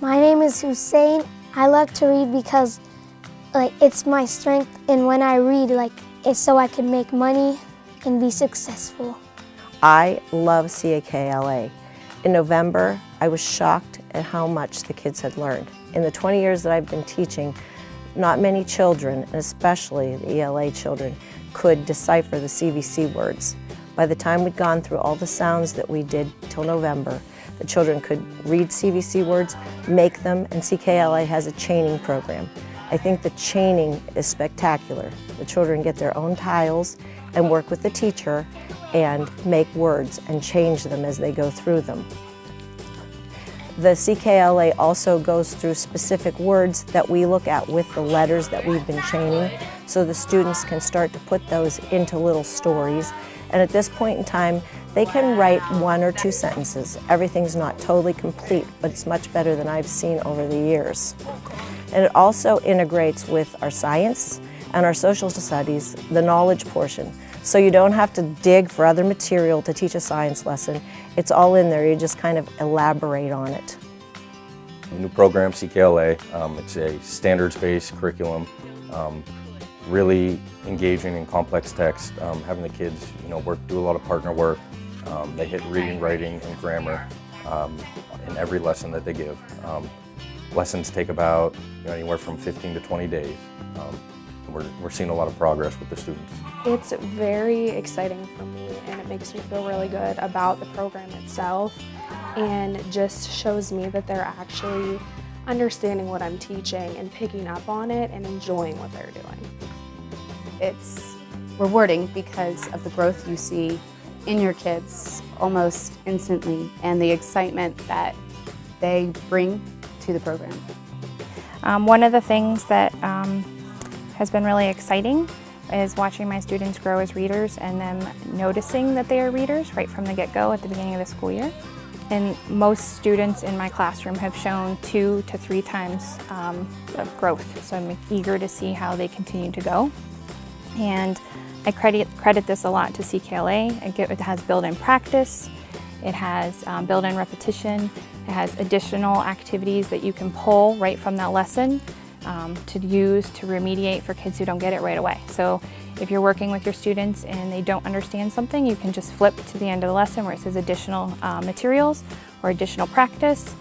My name is Hussein. I love to read because it's my strength, and when I read it's so I can make money and be successful. I love CKLA. In November, I was shocked at how much the kids had learned. In the 20 years that I've been teaching, not many children, and especially the ELA children, could decipher the CVC words. By the time we'd gone through all the sounds that we did till November, the children could read CVC words, make them, and CKLA has a chaining program. I think the chaining is spectacular. The children get their own tiles and work with the teacher and make words and change them as they go through them. The CKLA also goes through specific words that we look at with the letters that we've been chaining, so the students can start to put those into little stories. And at this point in time, they can write 1 or 2 sentences. Everything's not totally complete, but it's much better than I've seen over the years. And it also integrates with our science and our social studies, the knowledge portion. So you don't have to dig for other material to teach a science lesson. It's all in there, you just kind of elaborate on it. The new program, CKLA, it's a standards-based curriculum, really engaging in complex text, having the kids do a lot of partner work. They hit reading, writing, and grammar in every lesson that they give. Lessons take about anywhere from 15 to 20 days. We're seeing a lot of progress with the students. It's very exciting for me, and it makes me feel really good about the program itself, and just shows me that they're actually understanding what I'm teaching and picking up on it and enjoying what they're doing. It's rewarding because of the growth you see in your kids almost instantly, and the excitement that they bring to the program. One of the things that has been really exciting is watching my students grow as readers and them noticing that they are readers right from the get-go at the beginning of the school year. And most students in my classroom have shown 2 to 3 times of growth, so I'm eager to see how they continue to go. And I credit this a lot to CKLA. It has built-in practice, it has built-in repetition, it has additional activities that you can pull right from that lesson to use to remediate for kids who don't get it right away. So if you're working with your students and they don't understand something, you can just flip to the end of the lesson where it says additional materials or additional practice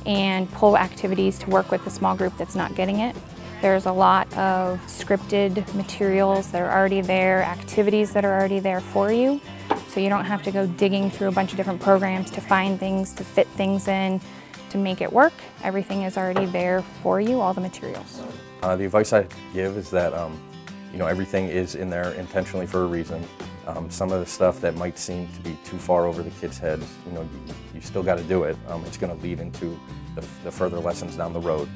and pull activities to work with the small group that's not getting it. There's a lot of scripted materials that are already there, activities that are already there for you, so you don't have to go digging through a bunch of different programs to find things, to fit things in, to make it work. Everything is already there for you, all the materials. The advice I give is that everything is in there intentionally for a reason. Some of the stuff that might seem to be too far over the kids' heads, you still got to do it. It's going to lead into the further lessons down the road.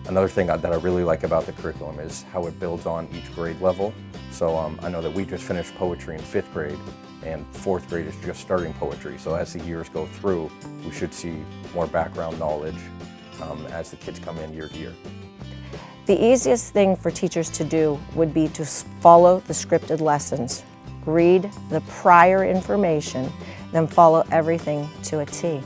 Another thing that I really like about the curriculum is how it builds on each grade level. So I know that we just finished poetry in 5th grade, and 4th grade is just starting poetry. So as the years go through, we should see more background knowledge as the kids come in year to year. The easiest thing for teachers to do would be to follow the scripted lessons, read the prior information, then follow everything to a T.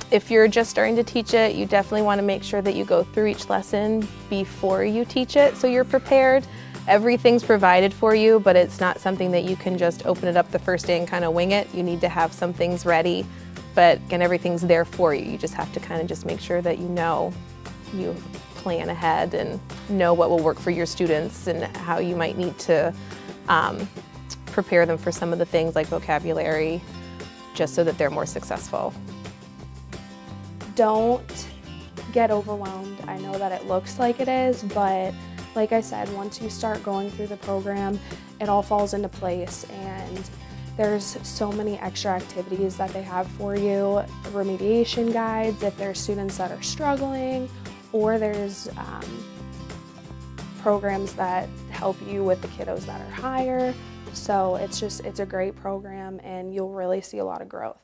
If you're just starting to teach it, you definitely want to make sure that you go through each lesson before you teach it so you're prepared. Everything's provided for you, but it's not something that you can just open it up the first day and kind of wing it. You need to have some things ready, but again, everything's there for you. You just have to kind of just make sure that you plan ahead and know what will work for your students and how you might need to prepare them for some of the things like vocabulary, just so that they're more successful. Don't get overwhelmed. I know that it looks like it is, but like I said, once you start going through the program, it all falls into place, and there's so many extra activities that they have for you, remediation guides if there's students that are struggling, or there's programs that help you with the kiddos that are higher. So it's a great program, and you'll really see a lot of growth.